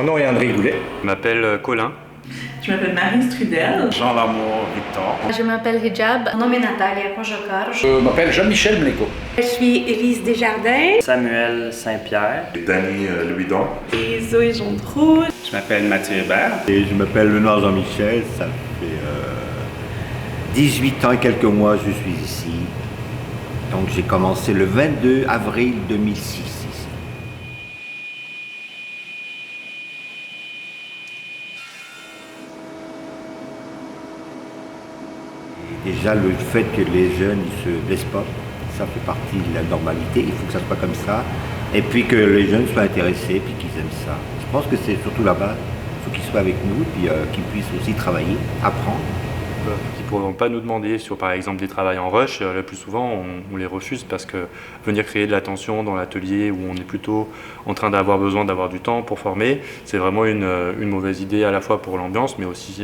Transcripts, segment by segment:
nom est André Goulet. Je m'appelle Colin. Je m'appelle Marie Strudel. Jean Lamour Victor. Je m'appelle Hijab. Mon nom est Natalia Conjocar. Je m'appelle Jean-Michel Mléco. Je suis Élise Desjardins. Samuel Saint-Pierre. Danny Louidon. Et Zoé Gendreau. Je m'appelle Mathieu Hébert. Et je m'appelle Benoît Jean-Michel. Ça fait 18 ans et quelques mois je suis ici. Donc j'ai commencé le 22 avril 2006 ici. Et déjà le fait que les jeunes ne se blessent pas, ça fait partie de la normalité, il faut que ça soit comme ça. Et puis que les jeunes soient intéressés, puis qu'ils aiment ça. Je pense que c'est surtout là-bas, il faut qu'ils soient avec nous, puis qu'ils puissent aussi travailler, apprendre. Qui ne pourront pas nous demander sur par exemple des travails en rush, le plus souvent on les refuse parce que venir créer de la tension dans l'atelier où on est plutôt en train d'avoir besoin d'avoir du temps pour former, c'est vraiment une mauvaise idée à la fois pour l'ambiance mais aussi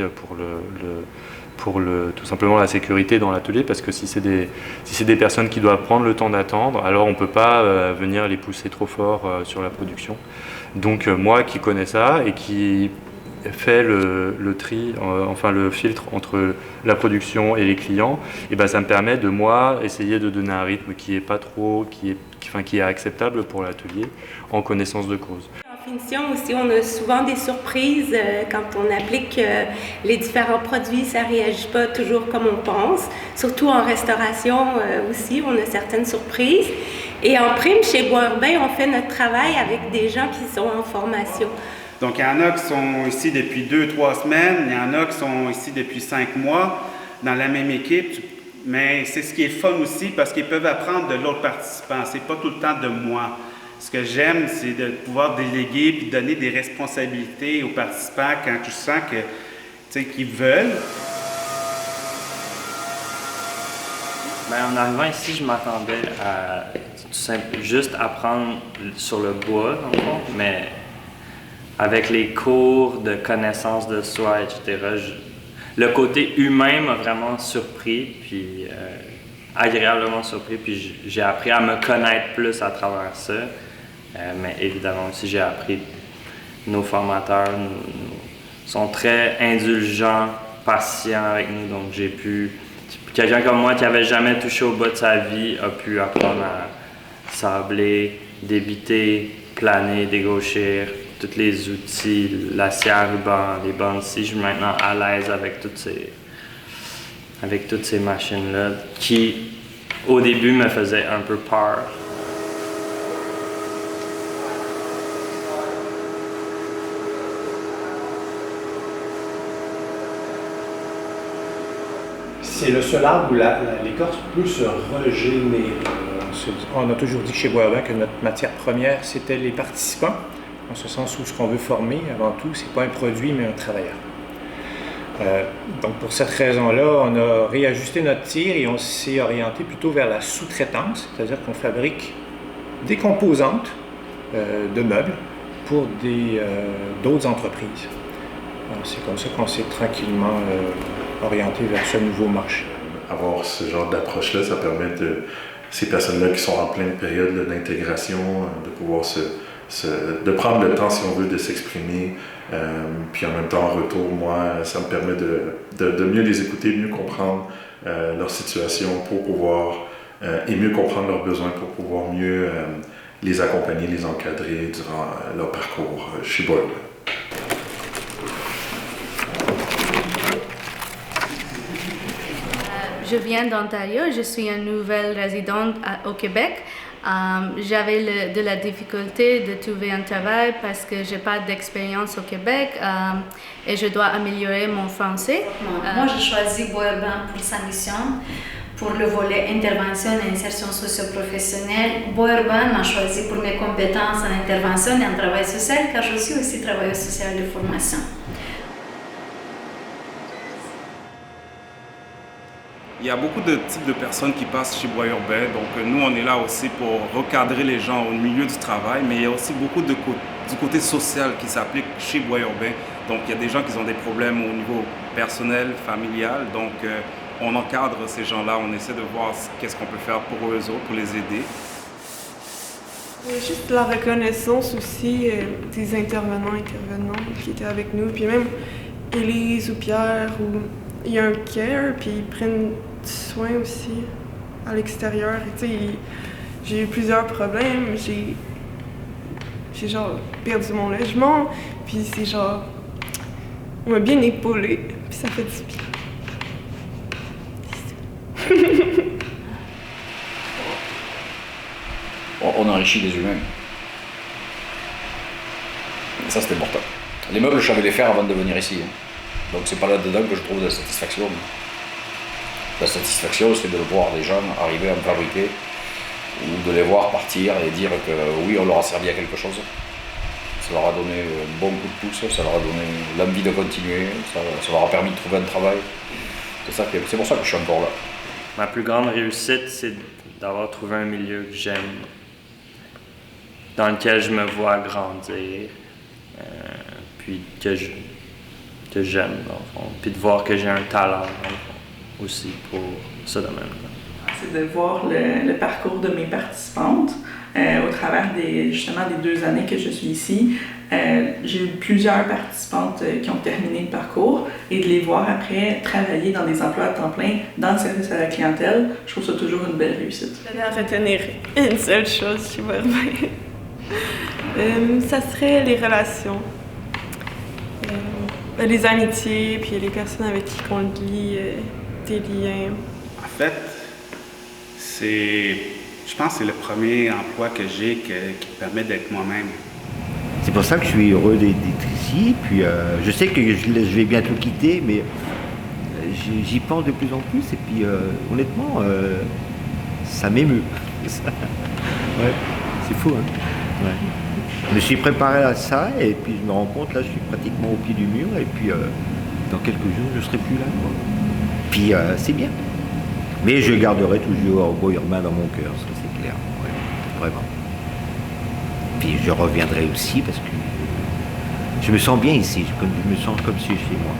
pour tout simplement la sécurité dans l'atelier, parce que si c'est des personnes qui doivent prendre le temps d'attendre, alors on ne peut pas venir les pousser trop fort sur la production. Donc moi qui connais ça et qui fait le tri, enfin le filtre entre la production et les clients, et ben ça me permet de moi essayer de donner un rythme qui est pas trop, qui est acceptable pour l'atelier en connaissance de cause. En finition aussi, on a souvent des surprises quand on applique les différents produits, ça réagit pas toujours comme on pense. Surtout en restauration aussi, on a certaines surprises. Et en prime, chez Bois Urbain, on fait notre travail avec des gens qui sont en formation. Donc, il y en a qui sont ici depuis 2-3 semaines, il y en a qui sont ici depuis 5 mois dans la même équipe. Mais c'est ce qui est fun aussi parce qu'ils peuvent apprendre de l'autre participant. C'est pas tout le temps de moi. Ce que j'aime, c'est de pouvoir déléguer puis donner des responsabilités aux participants quand tu sens que, tu sais, qu'ils veulent. Bien, en arrivant ici, je m'attendais à juste apprendre sur le bois, dans le fond, mais avec les cours de connaissance de soi, etc., le côté humain m'a vraiment surpris, puis agréablement surpris, puis j'ai appris à me connaître plus à travers ça. Mais évidemment aussi, j'ai appris, nos formateurs sont très indulgents, patients avec nous, donc j'ai pu... Quelqu'un comme moi qui n'avait jamais touché au bas de sa vie a pu apprendre à sabler, débiter, planer, dégauchir, tous les outils, l'acier à ruban, les bandes ici. Je suis maintenant à l'aise avec toutes ces machines-là qui, au début, me faisaient un peu peur. C'est le seul arbre où l'écorce peut se régénérer. On a toujours dit chez Bois Urbain que notre matière première, c'était les participants. En ce sens où ce qu'on veut former, avant tout, c'est pas un produit, mais un travailleur. Donc pour cette raison-là, on a réajusté notre tir et on s'est orienté plutôt vers la sous-traitance, c'est-à-dire qu'on fabrique des composantes de meubles pour d'autres entreprises. C'est comme ça qu'on s'est tranquillement orienté vers ce nouveau marché. Avoir ce genre d'approche-là, ça permet ces personnes-là qui sont en pleine période d'intégration, de pouvoir de prendre le temps, si on veut, de s'exprimer. Puis en même temps, en retour, moi, ça me permet de mieux les écouter, mieux comprendre leur situation pour pouvoir, et mieux comprendre leurs besoins pour pouvoir mieux les accompagner, les encadrer durant leur parcours chez Bois Urbain. Je viens d'Ontario, je suis une nouvelle résidente au Québec. J'avais de la difficulté de trouver un travail parce que je n'ai pas d'expérience au Québec et je dois améliorer mon français. Moi, j'ai choisi Bois Urbain pour sa mission, pour le volet intervention et insertion socio-professionnelle. Bois Urbain m'a choisi pour mes compétences en intervention et en travail social, car je suis aussi travailleuse sociale de formation. Il y a beaucoup de types de personnes qui passent chez Bois Urbain, donc nous on est là aussi pour recadrer les gens au milieu du travail, mais il y a aussi beaucoup du côté social qui s'applique chez Bois Urbain. Donc il y a des gens qui ont des problèmes au niveau personnel, familial, donc on encadre ces gens-là, on essaie de voir qu'est-ce qu'on peut faire pour eux autres, pour les aider. Juste la reconnaissance aussi des intervenants qui étaient avec nous, puis même Élise ou Pierre, ou il y a un care, puis ils prennent soin aussi à l'extérieur. Tu sais, j'ai eu plusieurs problèmes, j'ai genre perdu mon logement, puis c'est genre, on m'a bien épaulé, puis ça fait du bien. On enrichit les humains. Et ça, c'est important. Les meubles, je savais les faire avant de venir ici. Donc, c'est pas là-dedans que je trouve de la satisfaction. La satisfaction, c'est de voir des gens arriver à en fabriquer ou de les voir partir et dire que oui, on leur a servi à quelque chose. Ça leur a donné un bon coup de pouce, ça leur a donné l'envie de continuer, ça leur a permis de trouver un travail. C'est pour ça que je suis encore là. Ma plus grande réussite, c'est d'avoir trouvé un milieu que j'aime, dans lequel je me vois grandir, puis que j'aime, dans le fond. Puis de voir que j'ai un talent, dans le fond, aussi pour ce domaine-là. C'est de voir le parcours de mes participantes au travers justement des 2 années que je suis ici. J'ai eu plusieurs participantes qui ont terminé le parcours et de les voir après travailler dans des emplois à temps plein dans le service à la clientèle, je trouve ça toujours une belle réussite. Je vais retenir une seule chose chez Boisrbin. Ça serait les relations. Les amitiés, puis les personnes avec qui on lie des liens. En fait, je pense que c'est le premier emploi que j'ai qui me permet d'être moi-même. C'est pour ça que je suis heureux d'être ici. Puis je sais que je vais bientôt quitter, mais j'y pense de plus en plus. Et puis honnêtement, ça m'émeut. Ouais, c'est fou, hein? Ouais. Je me suis préparé à ça et puis je me rends compte, là je suis pratiquement au pied du mur et puis dans quelques jours je ne serai plus là, quoi. Puis c'est bien. Mais je garderai toujours Bois-Urbain dans mon cœur, ça c'est clair, ouais, vraiment. Puis je reviendrai aussi parce que je me sens bien ici, je me sens comme si chez moi.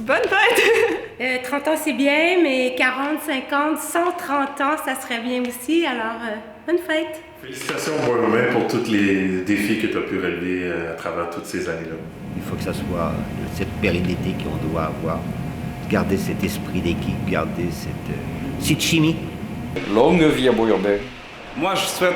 Bonne fête! 30 ans, c'est bien, mais 40, 50, 130 ans, ça serait bien aussi. Alors, bonne fête! Félicitations, Bois-Urbain, pour tous les défis que tu as pu relever à travers toutes ces années-là. Il faut que ça soit cette pérennité qu'on doit avoir, garder cet esprit d'équipe, garder cette chimie. Longue vie à Bois-Urbain. Moi, je souhaite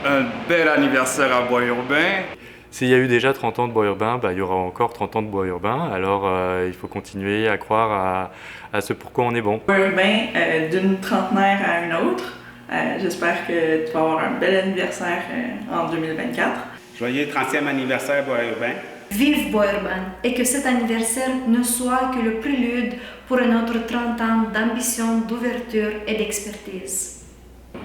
un bel anniversaire à Bois-Urbain. S'il y a eu déjà 30 ans de Bois-Urbain, il y aura encore 30 ans de Bois-Urbain. Alors il faut continuer à croire à ce pourquoi on est bon. Bois-Urbain, d'une trentenaire à une autre. J'espère que tu vas avoir un bel anniversaire en 2024. Joyeux 30e anniversaire Bois-Urbain. Vive Bois-Urbain et que cet anniversaire ne soit que le prélude pour un autre 30 ans d'ambition, d'ouverture et d'expertise.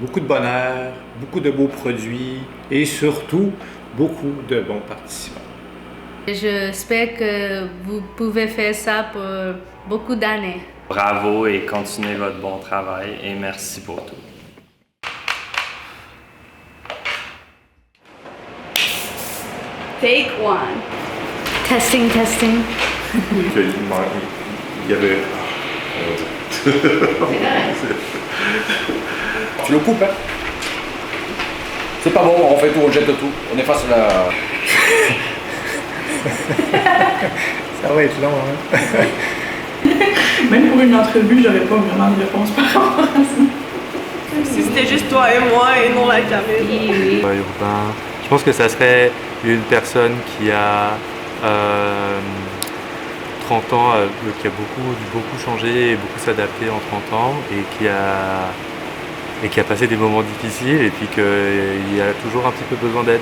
Beaucoup de bonheur, beaucoup de beaux produits et surtout beaucoup de bons participants. J'espère que vous pouvez faire ça pour beaucoup d'années. Bravo et continuez votre bon travail et merci pour tout. Take one. Testing, testing. Il y avait... Tu le coupes, hein? C'est pas bon, on fait tout, on jette tout. On efface la... Ça va être long, hein? Même pour une entrevue, j'aurais pas vraiment de réponse par rapport à ça. Si c'était juste toi et moi et non la caméra. Oui. Bois-Urbain, je pense que ça serait une personne qui a 30 ans, qui a beaucoup changé et beaucoup s'adapté en 30 ans et qui a passé des moments difficiles et puis qu'il y a toujours un petit peu besoin d'aide.